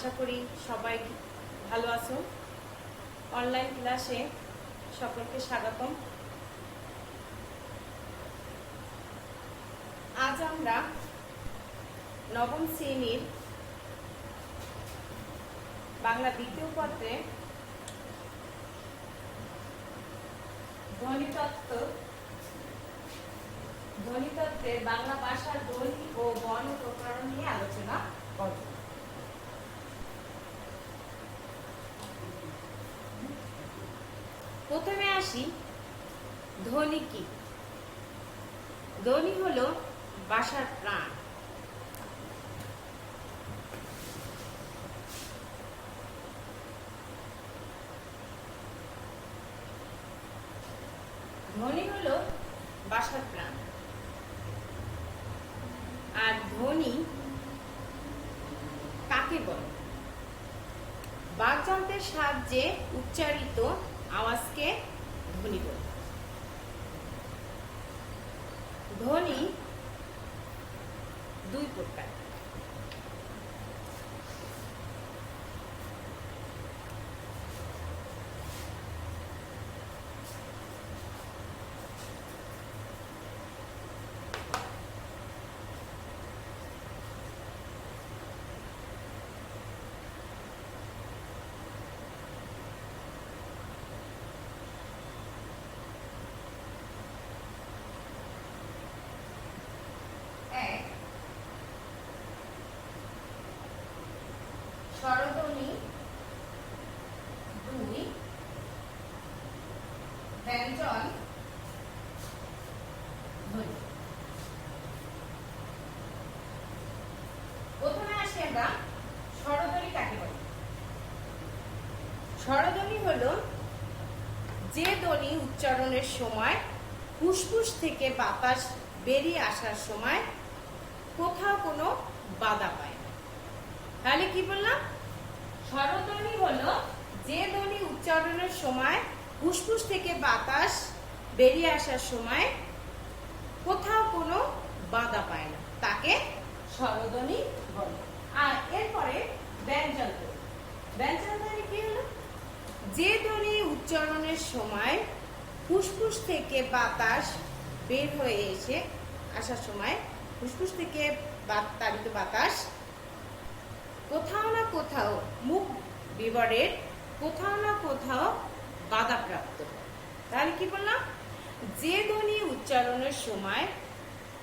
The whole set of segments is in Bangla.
আশা করি সবাই ভালো আছো। অনলাইন ক্লাসে সকলকে স্বাগতম। আজ আমরা নবম শ্রেণীর বাংলা দ্বিতীয় পত্রে ধ্বনিতত্ত্বের বাংলা ভাষার ধ্বনি ও বর্ণ প্রকরণ নিয়ে আলোচনা করব। প্রথমে আসি, ধ্বনি কি? ধ্বনি হলো ভাষার প্রাণ। ধ্বনি হলো ভাষার প্রাণ। আর ধ্বনি কাকে বলে? বাকযন্ত্রের সাহায্যে উচ্চারিত আওয়াজকে ধ্বনি বলে। ধ্বনি দুই প্রকার। স্বরধ্বনি, দুই ব্যঞ্জন ধ্বনি। প্রথমে আসি আমরা স্বরধ্বনি কাকে বলে। স্বরধ্বনি হলো যে ধ্বনি উচ্চারণের সময় ফুসফুস থেকে বাতাস বেরিয়ে আসার সময় কোথাও কোনো বাধা পায় না। তাহলে কি বললাম? স্বরধ্বনি হলো যে ধ্বনি উচ্চারণের সময় ফুসফুস থেকে বাতাস বেরিয়ে আসার সময় কোথাও কোনো বাধা পায় না, তাকে স্বরধ্বনি বলে। আর এরপরে ব্যঞ্জন ধ্বনি। ব্যঞ্জন ধ্বনি কি হলো? যে ধ্বনি উচ্চারণের সময় ফুসফুস থেকে বাতাস বের হয়ে আসার সময় ফুসফুস থেকে তাড়িত বাতাস কোথাও না কোথাও মুখ বিবরের কোথাও না কোথাও বাধাপ্রাপ্ত। তাহলে কি বললাম? যে ধ্বনি উচ্চারণের সময়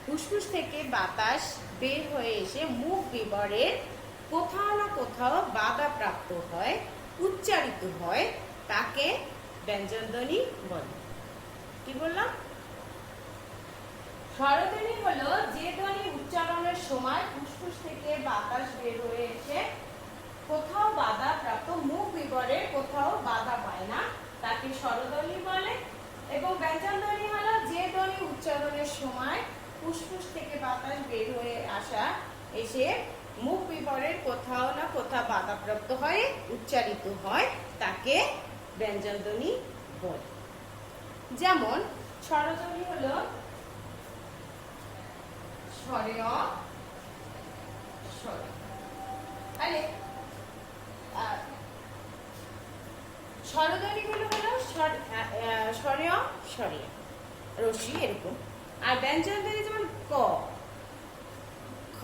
ফুসফুস থেকে বাতাস বের হয়ে এসে মুখ বিবরের কোথাও না কোথাও বাধাপ্রাপ্ত হয়, উচ্চারিত হয়, তাকে ব্যঞ্জন ধ্বনি বলে। কি বললাম? স্বরধ্বনি হলো যে ধ্বনি উচ্চারণের সময় ফুসফুস থেকে বাতাস বের হয়ে এসে কোথাও বাধা প্রাপ্ত, মুখ বিবরে কোথাও বাধা পায় না, তাকে স্বরধ্বনি বলে। এবং ব্যঞ্জন ধ্বনি হলো যে ধ্বনি উচ্চারণের সময় ফুসফুস থেকে বাতাস বের হয়ে এসে মুখ বিবরের কোথাও না কোথাও বাধাপ্রাপ্ত হয়ে উচ্চারিত হয়, তাকে ব্যঞ্জন ধ্বনি বলে। যেমন স্বরধ্বনি হলো স্বরেয়, স্বরে। তাহলে স্বরধ্বনিগুলো হলো স্বরেয়, স্বরিয়া, রশ্মি এরকম। আর ব্যঞ্জন ধ্বনি যেমন ক, খ,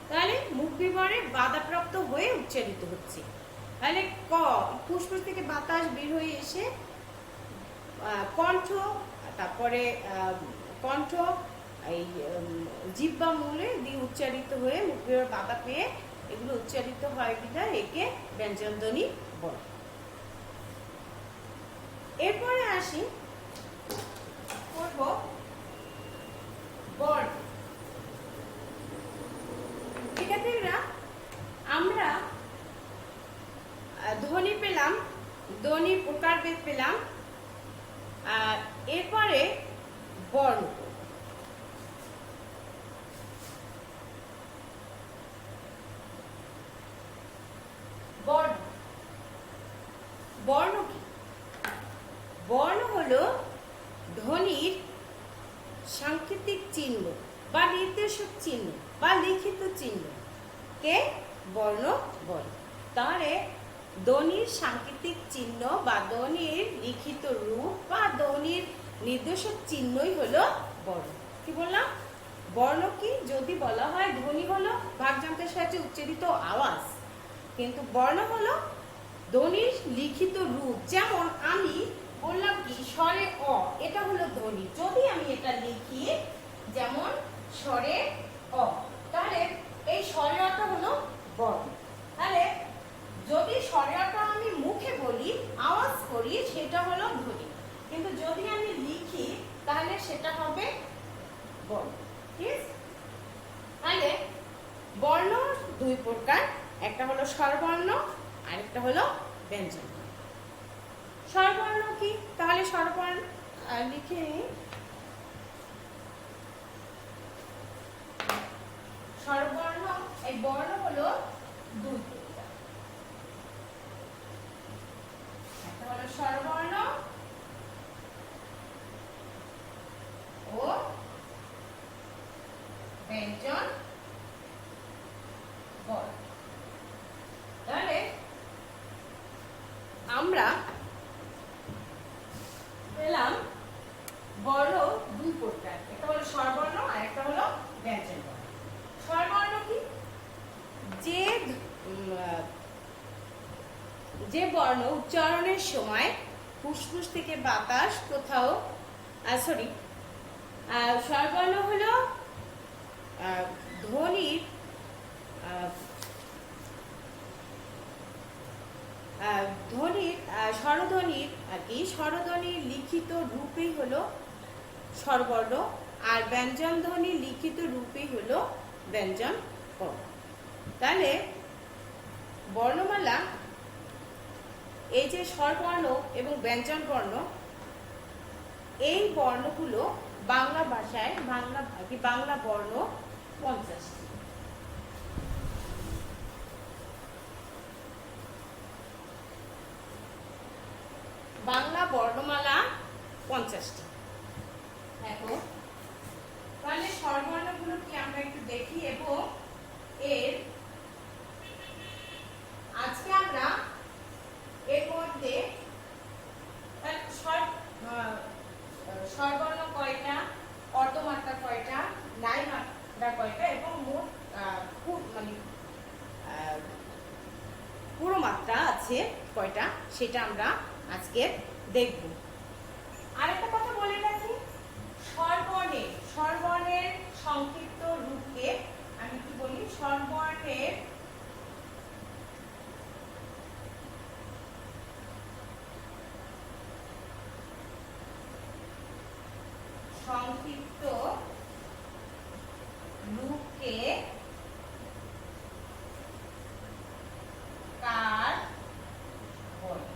তাহলে মুখ বিবরে বাধাপ্রাপ্ত হয়ে উচ্চারিত হচ্ছে। তাহলে ক, ফুসফুস থেকে বাতাস বের হয়ে এসে কণ্ঠ, তারপরে কণ্ঠ এই জিহ্বা মূলে দিয়ে উচ্চারিত হয়ে মুখ বিবরে বাধা পেয়ে এগুলো উচ্চারিত হয় বিধায় একে ব্যঞ্জন ধ্বনি বলে। এরপরে আসি করব বর্ণ। শিক্ষার্থীরা, আমরা ধ্বনি পেলাম, ধ্বনি প্রকারভেদ পেলাম, এরপরে বর্ণ। বর্ণ, বর্ণ কি? বর্ণ হলো ধ্বনির সাংকেতিক চিহ্ন বা নির্দেশক চিহ্ন বা লিখিত চিহ্ন কে বর্ণ বলে। তাহলে ধ্বনির সাংকেতিক চিহ্ন বা ধ্বনির লিখিত রূপ বা ধ্বনির নির্দেশক চিহ্নই হলো বর্ণ। কি বললাম? বর্ণ কি? যদি বলা হয় ধ্বনি হলো বাকযন্ত্রের সাহায্যে উচ্চারিত আওয়াজ, কিন্তু বর্ণ হলো ধ্বনির লিখিত রূপ। যেমন আমি বললাম কি স্বরে অ, এটা হলো ধ্বনি। যদি আমি এটা লিখি যেমন স্বরে অ, তাহলে এই স্বরে অটা হলো বর্ণ। তাহলে যদি স্বরে অটা আমি মুখে বলি, আওয়াজ করি, সেটা হলো ধ্বনি, কিন্তু যদি আমি লিখি তাহলে সেটা হবে বর্ণ। ঠিক আছে? তাহলে বর্ণ দুই প্রকার, একটা হলো স্বরবর্ণ আর একটা হলো ব্যঞ্জন। স্বরবর্ণ কি? তাহলে স্বরবর্ণ লিখে নিই। স্বরবর্ণ, এই বর্ণ হলো দুই প্রকার, একটা হলো স্বরবর্ণ ও ব্যঞ্জন বর্ণ। তাহলে আমরা পেলাম বর্ণ দুই প্রকার, একটা হলো স্বরবর্ণ আর একটা হলো ব্যঞ্জন বর্ণ। স্বরবর্ণ কি? যে বর্ণ উচ্চারণের সময় ফুসফুস থেকে বাতাস কোথাও স্বরবর্ণ হলো ধ্বনির স্বরধ্বনির আর কি স্বরধ্বনির লিখিত রূপই হলো স্বরবর্ণ, আর ব্যঞ্জন ধ্বনির লিখিত রূপই হলো ব্যঞ্জন বর্ণ। তাহলে বর্ণমালা, এই যে স্বরবর্ণ এবং ব্যঞ্জন বর্ণ, এই বর্ণগুলো বাংলা ভাষায় বাংলা বর্ণ 50টি। বাংলা বর্ণমালা 50টি। এখন তাহলে স্বরবর্ণগুলো কি আমরা একটু দেখি, এবং এর আজকে আমরা এর মধ্যে স্বরবর্ণ কয়টা, অর্ধমাত্রা কয়টা, নাই মাত্রা কয়টা এবং মোট পুরো মাত্রা আছে কয়টা, সেটা আমরা আজকে দেখব। আরেকটা কথা বলে রাখি, স্বরবর্ণের সংক্ষিপ্ত রূপকে আমি কি বলি? স্বরবর্ণের সংক্ষিপ্ত রূপকে কার বলে?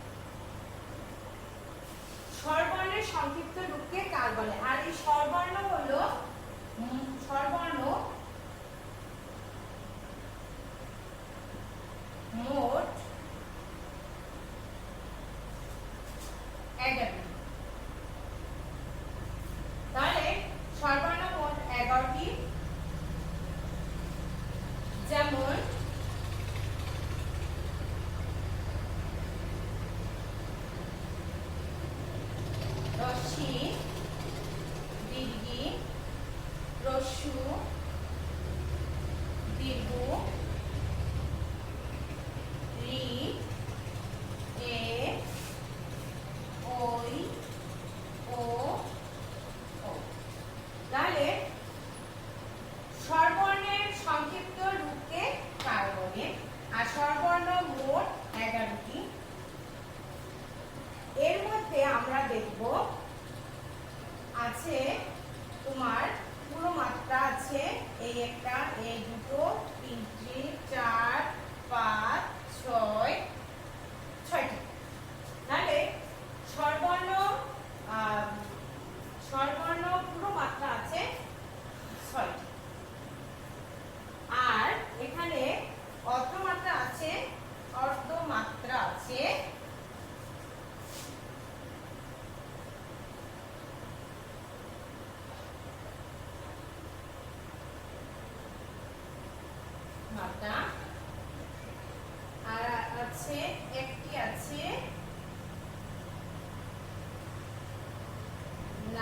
স্বরবর্ণের সংক্ষিপ্ত রূপকে কার বলে? আর এই স্বরবর্ণ হলো স্বরবর্ণ মোট 11টি। তাহলে স্বরবর্ণ মোট 11টি। যেমন রস্যি, দীর্ঘি, হ্রস্ব, দীর্ঘ, রি, এ, ওই, ও, ও। তাহলে স্বরবর্ণের সংক্ষিপ্ত রূপকে কার বলে? আর স্বরবর্ণ মোট 11টি। এর মধ্যে আমরা দেখব আছে তোমার পুরো মাত্রা আছে, এই একটা, এই দুটো, তিনটি, 4, 5, 6, 6টি। তাহলে স্বরবর্ণ পুরো মাত্রা আছে 6টি। আর এখানে অর্ধমাত্রা আছে 5টি।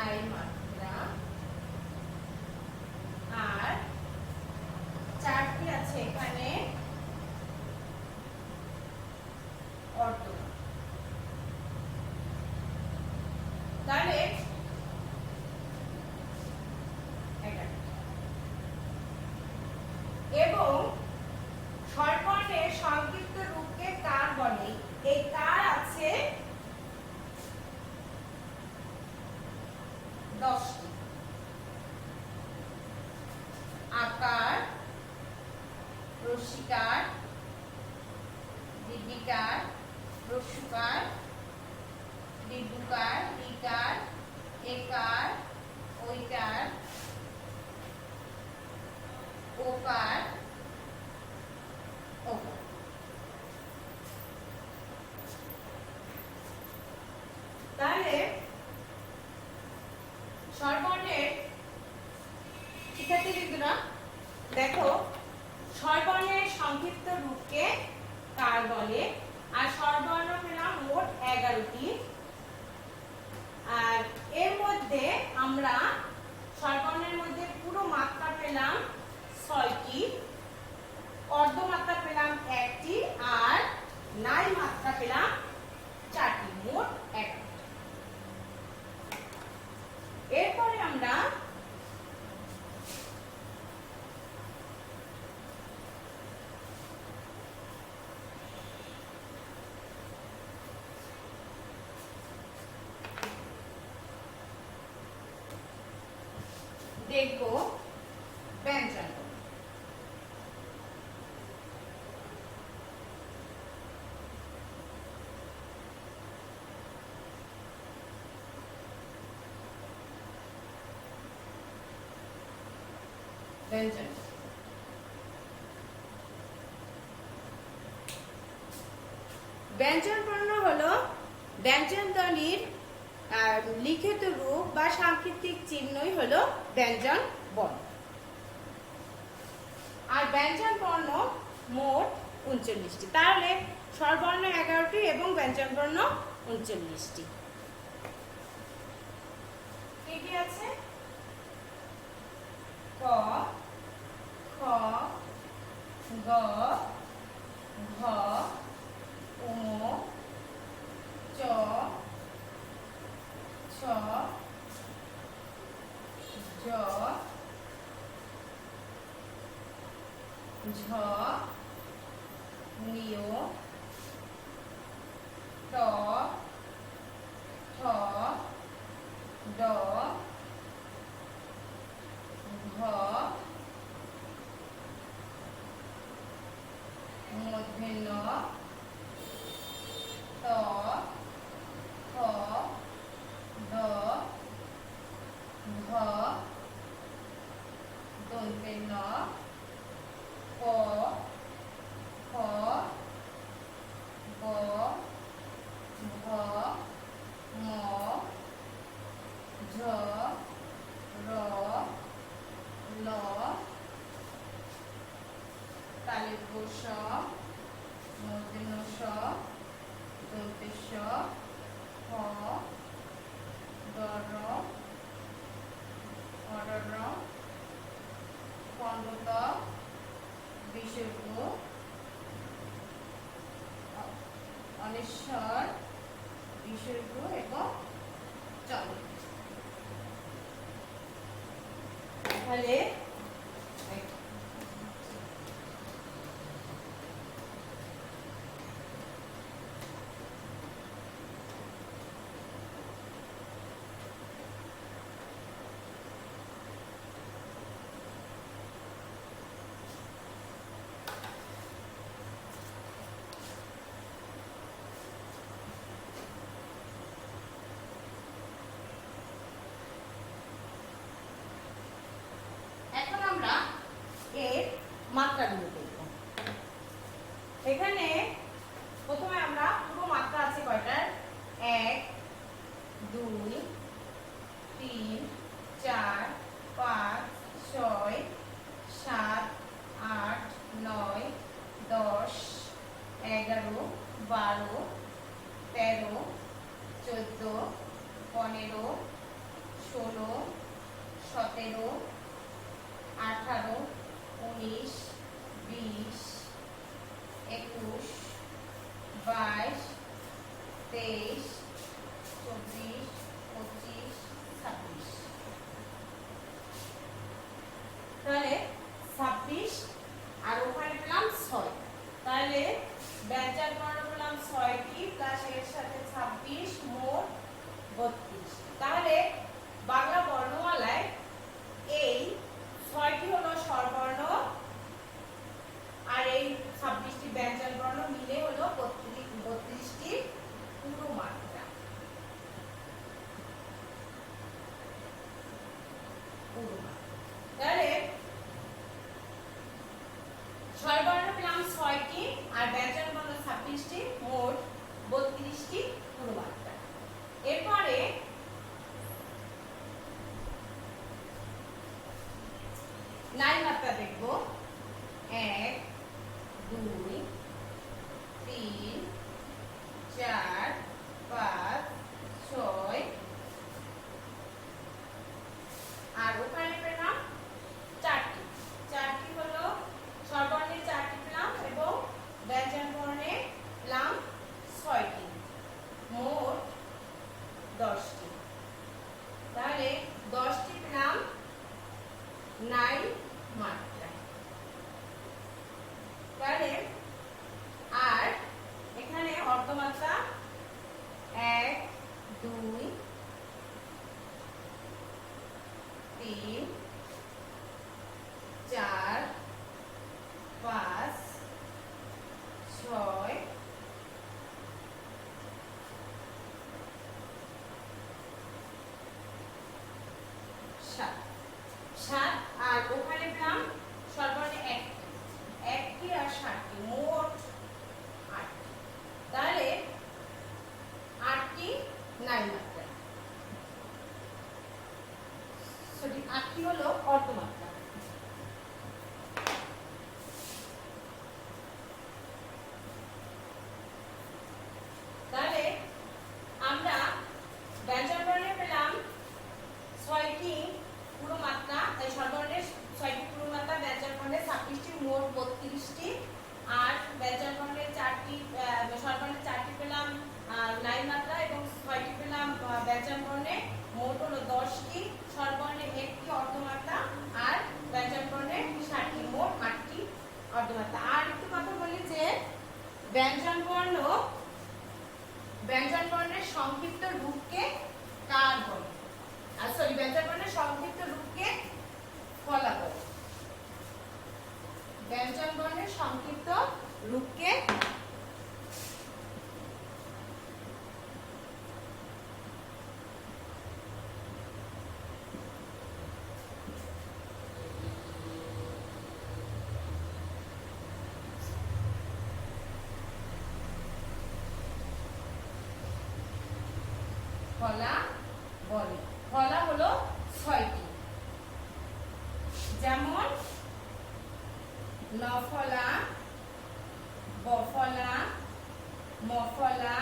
নাই মাত্রা, আর 4টি আছে এখানে অর্ধমাত্রা। তাহলে এবং স্বরবর্ণের সংক্ষিপ্ত রূপকে কার বলে? এই কার আছে 10টি। আকার, রস্যিকার, দীর্ঘিকার, হ্রস্বকার, দীর্ঘকার, ঋকার, একার, ঐকার, ওকার, ওকার। তাহলে স্বরবর্ণের শিক্ষার্থীবৃন্দরা দেখো, স্বরবর্ণের সংক্ষিপ্ত রূপকে কার বলে? আর স্বরবর্ণ পেলাম মোট 11টি। আর এর মধ্যে আমরা স্বরবর্ণের মধ্যে পুরো মাত্রা পেলাম 6টি, অর্ধমাত্রা পেলাম 1টি, আর নাই মাত্রা পেলাম 4টি, মোট 11। এরপরে আমরা দেখব ব্যঞ্জন। ব্যঞ্জন ব্যঞ্জনবর্ণ হলো ব্যঞ্জন ধ্বনির লিখিত রূপ বা সাংকেতিক চিহ্নই হলো ব্যঞ্জন বর্ণ। আর ব্যঞ্জন বর্ণ মোট 39টি। তাহলে স্বরবর্ণ 11টি এবং ব্যঞ্জন বর্ণ 39টি। কি কি আছে? ক, খ, গ, ঘ, ঙ, চ, ছ, জ, ঝ, ঞ, ট, ঠ, ড, ঘ, মূর্ধন্য ত, থ, দ, ধ, দন্তেন্য প, ফ, ব, ভ, ম, ঝ, র, ল, তালব্য স, মূর্ধন্য স, দন্তে স, হ, দর, অডর, খণ্ডত, বিসর্গ, অনিশ্বর, বিসর্গ এবং চন্দ্র। তাহলে এখন আমরা এর মাত্রাগুলো দেখব। এখানে প্রথমে আমরা পুরো মাত্রা আছে কয়টার? 1, 2, 3, 4, 5, 6, 7, 8, 9, 10, 11, 12, 13, 14, 15, 16, 16, 17, 18, 19, 20, 21, 22, 23, 24, 25, 26। তাহলে 26 আর ওখানে পেলাম 6, তাহলে ব্যঞ্জন বর্ণ পেলাম 6টি প্লাস এর সাথে 26, মোট 32। তাহলে বাংলা বর্ণমালায় এই 6টি হলো স্বরবর্ণ আর এই 26টি ব্যঞ্জন বর্ণ মিলে হলো 32টি পুরো মাত্রা। তাহলে স্বরবর্ণ পেলাম 6টি আর ব্যঞ্জন বর্ণ 26টি, মোট 32টি পুরো মাত্রা। এরপরে নাই মাত্রা দেখব। 1, 2, 3, 4, 5, 6 আর ওখানে পেলাম 4টি। 4টি হলো স্বরবর্ণে 4টি পেলাম এবং ব্যঞ্জন বর্ণে পেলাম 6টি, মোট 10টি। তাহলে 10টি পেলাম নাই মাত্রা। তাহলে আর এখানে অর্ধমাত্রা 1, 2, 3, 4, 5, 6, 7 আর ওখানে পেলাম সর্বর্ণে 1টি আর 7টি, মোট 8টি। তাহলে 8টি নাই মাত্রা, সরি 8টি হলো অর্ধমাত্রা। তাহলে আমরা ব্যঞ্জন বর্ণে পেলাম 6টি পুরো মাত্রা, এই স্বরবর্ণের 6টি পুরো মাত্রা, ব্যঞ্জন বর্ণে 26টি, মোট 32টি আর ব্যঞ্জন বর্ণের 4টি, স্বরবর্ণের 4টি পেলাম নাই মাত্রা এবং 6টি পেলাম ব্যঞ্জন বর্ণে, মোট হলো 10টি। স্বরবর্ণে 1টি অর্ধমাত্রা আর ব্যঞ্জন বর্ণে 7টি, মোট 8টি অর্ধমাত্রা। আর একটু কথা বলি যে ব্যঞ্জন বর্ণের সংক্ষিপ্ত রূপকে কার বলে, আর সরি ব্যঞ্জন বর্ণের সংক্ষিপ্ত রূপকে ফলা বলে। ব্যঞ্জন বর্ণের সংক্ষিপ্ত রূপকে ফলা বলে। ফলা হলো 6টি, যেমন নফলা, বফলা, মফলা,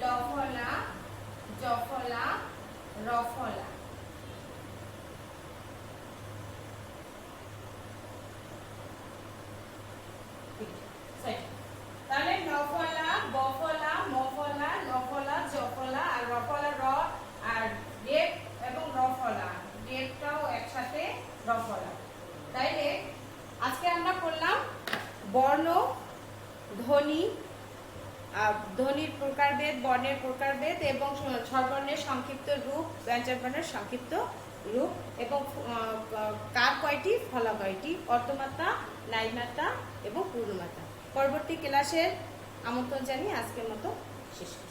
লফলা, জফলা, রফলা। তাহলে নফলা, বফলা, মফলা, লফলা, জফলা আর রফলা, র আর রেপ এবং রফলা, রেপটাও একসাথে রফলা। তাইলে আজকে আমরা পড়লাম বর্ণ, ধ্বনি, ধ্বনির প্রকারভেদ, বর্ণের প্রকারভেদ এবং স্বরবর্ণের সংক্ষিপ্ত রূপ, ব্যঞ্জন বর্ণের সংক্ষিপ্ত রূপ এবং কার কয়টি, ফলা কয়টি, অর্ধমাত্রা, নাই মাত্রা এবং পূর্ণমাত্রা। পরবর্তী ক্লাসের আমন্ত্রণ জানিয়ে আজকের মতো শেষ করছি।